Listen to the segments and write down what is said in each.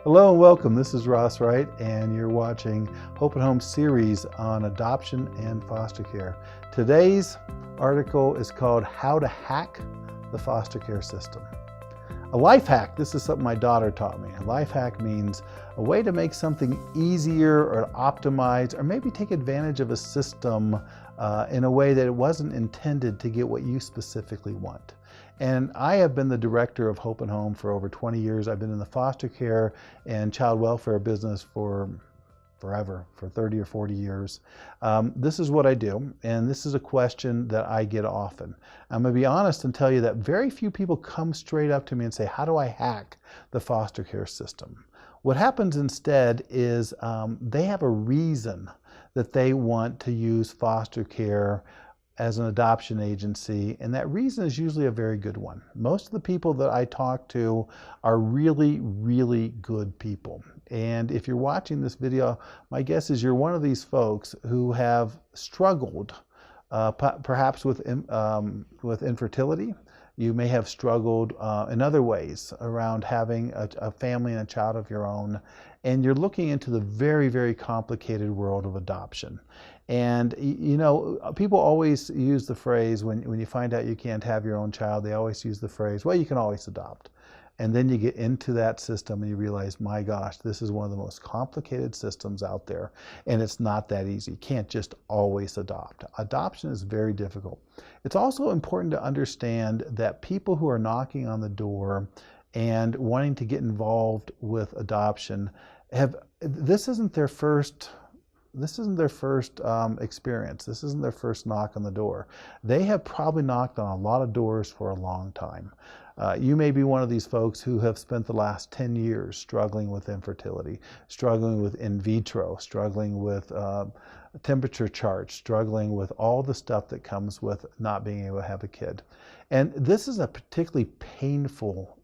Hello and welcome. This is Ross Wright, and you're watching Hope and Home series on adoption and foster care. Today's article is called How to Hack the Foster Care System. A life hack, this is something my daughter taught me. A life hack means a way to make something easier or optimize or maybe take advantage of a system in a way that it wasn't intended to get what you specifically want. And I have been the director of Hope and Home for over 20 years. I've been in the foster care and child welfare business for forever, for 30 or 40 years. This is what I do, and this is a question that I get often. I'm going to be honest and tell you that very few people come straight up to me and say, how do I hack the foster care system? What happens instead is they have a reason that they want to use foster care as an adoption agency, and that reason is usually a very good one. Most of the people that I talk to are really, really good people. And if you're watching this video, my guess is you're one of these folks who have struggled perhaps with infertility. You may have struggled in other ways around having a family and a child of your own, and you're looking into the very, very complicated world of adoption. And you know, people always use the phrase, when you find out you can't have your own child, they always use the phrase, well, you can always adopt. And then you get into that system and you realize, my gosh, this is one of the most complicated systems out there, and it's not that easy. You can't just always adopt. Adoption is very difficult. It's also important to understand that people who are knocking on the door and wanting to get involved with adoption this isn't their first experience. This isn't their first knock on the door. They have probably knocked on a lot of doors for a long time. You may be one of these folks who have spent the last 10 years struggling with infertility, struggling with in vitro, struggling with temperature charts, struggling with all the stuff that comes with not being able to have a kid. And this is a particularly painful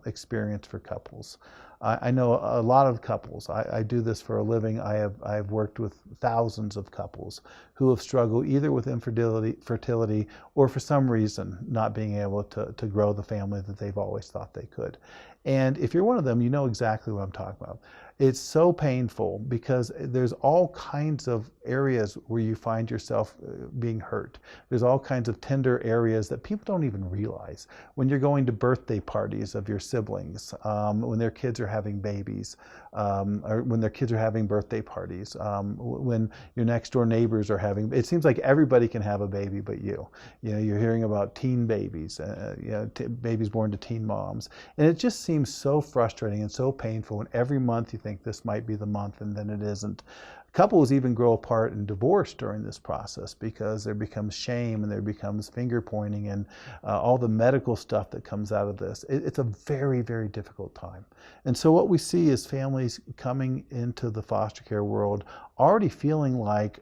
experience for couples. I know a lot of couples. I do this for a living. I've worked with thousands of couples who have struggled either with infertility, or for some reason not being able to grow the family that they've always thought they could. And if you're one of them, you know exactly what I'm talking about. It's so painful because there's all kinds of areas where you find yourself being hurt. There's all kinds of tender areas that people don't even realize. When you're going to birthday parties of your siblings, when their kids are having babies, or when their kids are having birthday parties, when your next door neighbors are having, it seems like everybody can have a baby but you. You know, you're hearing about teen babies, babies born to teen moms. And it just seems so frustrating and so painful when every month you think this might be the month and then it isn't. Couples even grow apart and divorce during this process because there becomes shame and there becomes finger pointing and all the medical stuff that comes out of this. It's a very, very difficult time. And so what we see is families coming into the foster care world already feeling like,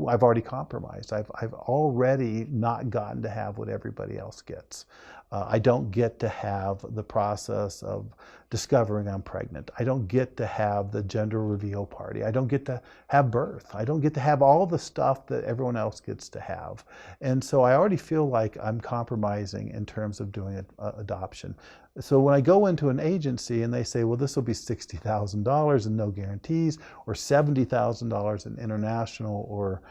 I've already compromised. I've already not gotten to have what everybody else gets. I don't get to have the process of discovering I'm pregnant. I don't get to have the gender reveal party. I don't get to have birth. I don't get to have all the stuff that everyone else gets to have. And so I already feel like I'm compromising in terms of doing adoption. So when I go into an agency and they say, well, this will be $60,000 and no guarantees, or $70,000 in international or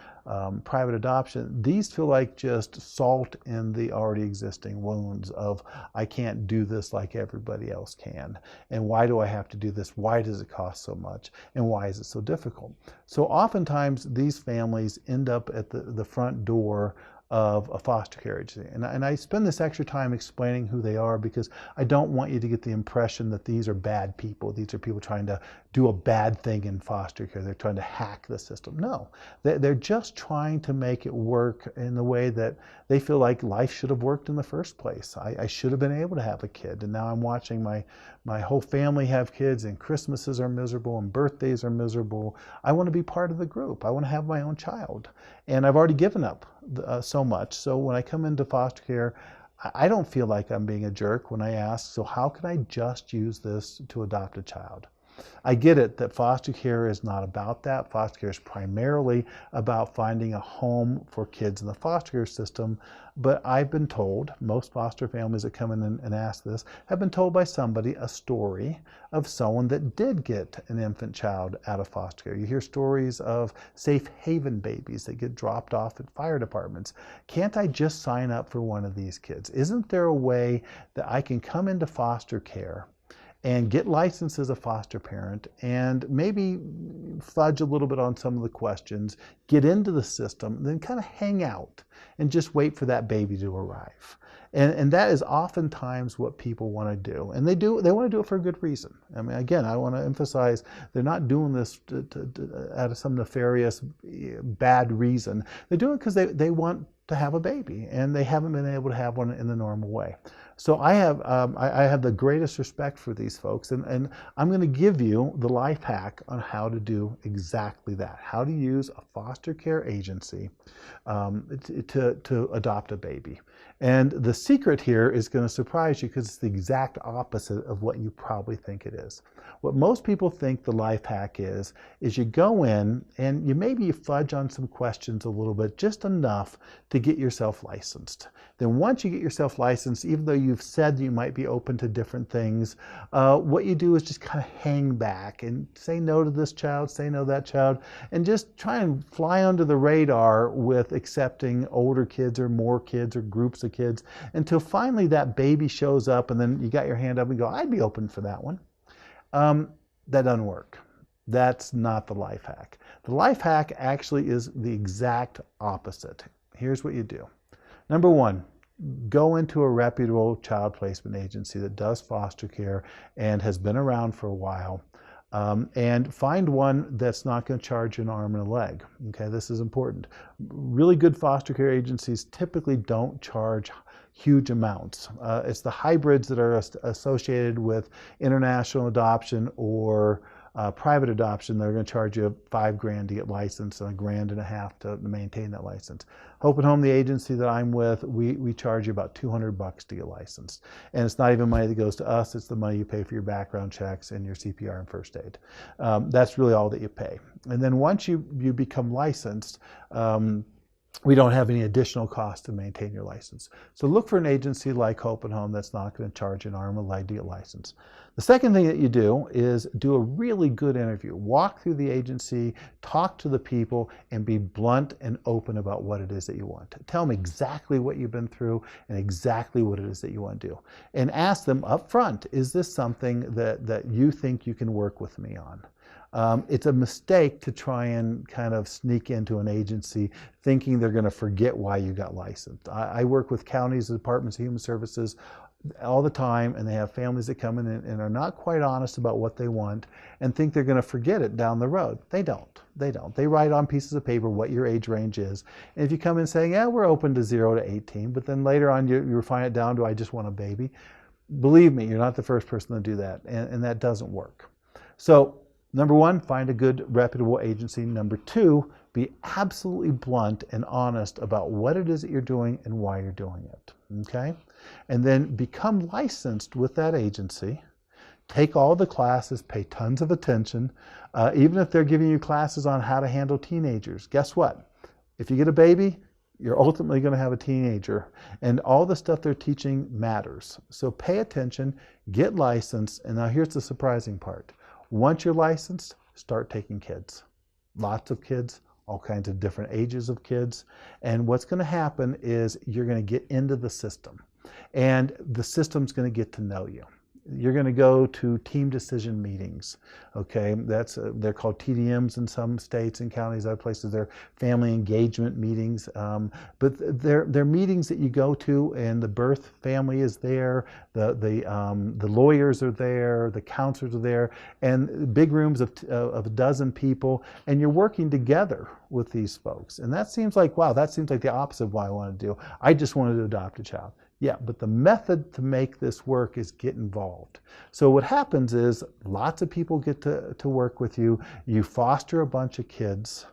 private adoption, these feel like just salt in the already existing wounds of, I can't do this like everybody else can. And why do I have to do this? Why does it cost so much? And why is it so difficult? So oftentimes these families end up at the front door of a foster care agency. And I spend this extra time explaining who they are because I don't want you to get the impression that these are bad people. These are people trying to do a bad thing in foster care. They're trying to hack the system. No, they're just trying to make it work in the way that they feel like life should have worked in the first place. I should have been able to have a kid, and now I'm watching my whole family have kids, and Christmases are miserable and birthdays are miserable. I want to be part of the group. I want to have my own child. And I've already given up so much. So when I come into foster care, I don't feel like I'm being a jerk when I ask, so how can I just use this to adopt a child? I get it that foster care is not about that. Foster care is primarily about finding a home for kids in the foster care system. But I've been told, most foster families that come in and ask this, have been told by somebody a story of someone that did get an infant child out of foster care. You hear stories of safe haven babies that get dropped off at fire departments. Can't I just sign up for one of these kids? Isn't there a way that I can come into foster care and get licensed as a foster parent and maybe fudge a little bit on some of the questions, get into the system, then kind of hang out and just wait for that baby to arrive? And that is oftentimes what people want to do. And they want to do it for a good reason. I mean, again, I want to emphasize they're not doing this out of some nefarious, bad reason. They're doing it because they want to have a baby, and they haven't been able to have one in the normal way. So I have the greatest respect for these folks, and I'm going to give you the life hack on how to do exactly that, how to use a foster care agency to adopt a baby. And the secret here is going to surprise you because it's the exact opposite of what you probably think it is. What most people think the life hack is you go in and you fudge on some questions a little bit, just enough to get yourself licensed. Then once you get yourself licensed, even though you've said you might be open to different things, what you do is just kind of hang back and say no to this child, say no to that child, and just try and fly under the radar with accepting older kids or more kids or groups of kids until finally that baby shows up, and then you got your hand up and go, I'd be open for that one. That doesn't work. That's not the life hack. The life hack actually is the exact opposite. Here's what you do. Number one, go into a reputable child placement agency that does foster care and has been around for a while, and find one that's not going to charge you an arm and a leg. Okay, this is important. Really good foster care agencies typically don't charge huge amounts. It's the hybrids that are associated with international adoption or private adoption that are going to charge you $5,000 to get licensed and $1,500 to maintain that license. Hope and Home, the agency that I'm with, we charge you about $200 to get licensed. And it's not even money that goes to us, it's the money you pay for your background checks and your CPR and first aid. That's really all that you pay. And then once you become licensed, we don't have any additional cost to maintain your license. So look for an agency like Hope and Home that's not going to charge an arm or leg to get licensed. The second thing that you do is do a really good interview. Walk through the agency, talk to the people, and be blunt and open about what it is that you want. Tell them exactly what you've been through and exactly what it is that you want to do. And ask them up front, is this something that you think you can work with me on? It's a mistake to try and kind of sneak into an agency thinking they're going to forget why you got licensed. I work with counties and departments of human services all the time, and they have families that come in and are not quite honest about what they want and think they're going to forget it down the road. They don't. They don't. They write on pieces of paper what your age range is. And if you come in saying, yeah, we're open to 0 to 18, but then later on you refine it down to I just want a baby, believe me, you're not the first person to do that, and that doesn't work. So number one, find a good reputable agency. Number two, be absolutely blunt and honest about what it is that you're doing and why you're doing it, okay? And then become licensed with that agency. Take all the classes, pay tons of attention. Even if they're giving you classes on how to handle teenagers, guess what? If you get a baby, you're ultimately going to have a teenager, and all the stuff they're teaching matters. So pay attention, get licensed, and now here's the surprising part. Once you're licensed, start taking kids. Lots of kids, all kinds of different ages of kids. And what's going to happen is you're going to get into the system. And the system's going to get to know you. You're going to go to team decision meetings, okay? They're called TDMs in some states and counties, other places they're family engagement meetings. But they're meetings that you go to, and the birth family is there, the lawyers are there, the counselors are there, and big rooms of a dozen people, and you're working together with these folks. And that seems like, wow, that seems like the opposite of what I want to do. I just wanted to adopt a child. Yeah, but the method to make this work is get involved. So what happens is lots of people get to work with you. You foster a bunch of kids.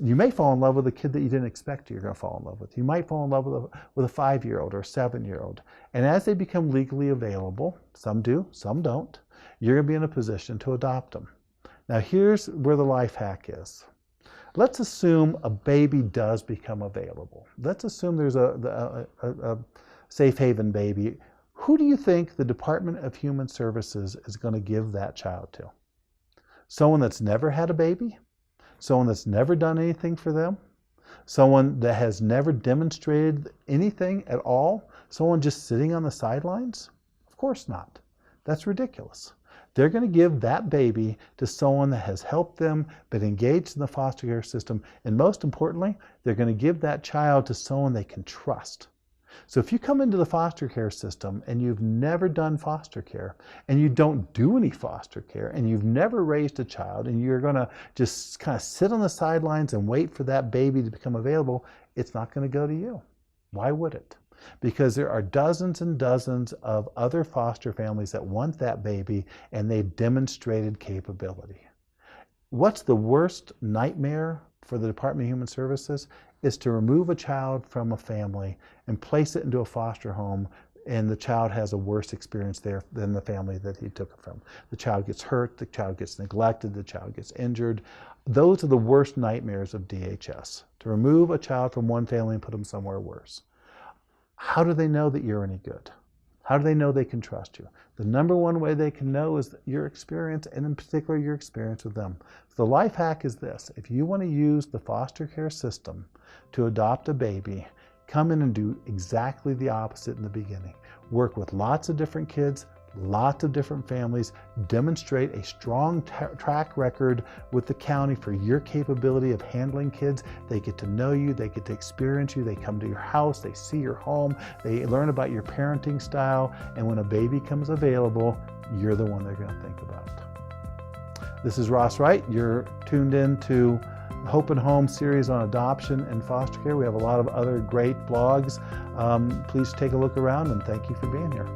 You may fall in love with a kid that you didn't expect you're going to fall in love with. You might fall in love with a 5-year-old or a 7-year-old. And as they become legally available, some do, some don't, you're going to be in a position to adopt them. Now, here's where the life hack is. Let's assume a baby does become available. Let's assume there's a safe haven baby. Who do you think the Department of Human Services is going to give that child to? Someone that's never had a baby? Someone that's never done anything for them? Someone that has never demonstrated anything at all? Someone just sitting on the sidelines? Of course not. That's ridiculous. They're going to give that baby to someone that has helped them, been engaged in the foster care system, and most importantly, they're going to give that child to someone they can trust. So if you come into the foster care system and you've never done foster care, and you don't do any foster care, and you've never raised a child, and you're going to just kind of sit on the sidelines and wait for that baby to become available, it's not going to go to you. Why would it? Because there are dozens and dozens of other foster families that want that baby, and they've demonstrated capability. What's the worst nightmare for the Department of Human Services? Is to remove a child from a family and place it into a foster home, and the child has a worse experience there than the family that he took it from. The child gets hurt, the child gets neglected, the child gets injured. Those are the worst nightmares of DHS, to remove a child from one family and put them somewhere worse. How do they know that you're any good? How do they know they can trust you? The number one way they can know is your experience, and in particular your experience with them. So the life hack is this: if you want to use the foster care system to adopt a baby, come in and do exactly the opposite in the beginning. Work with lots of different kids, lots of different families, demonstrate a strong track record with the county for your capability of handling kids. They get to know you, they get to experience you, they come to your house, they see your home, they learn about your parenting style, and when a baby comes available, you're the one they're going to think about. This is Ross Wright. You're tuned in to the Hope and Home series on adoption and foster care. We have a lot of other great blogs. Please take a look around, and thank you for being here.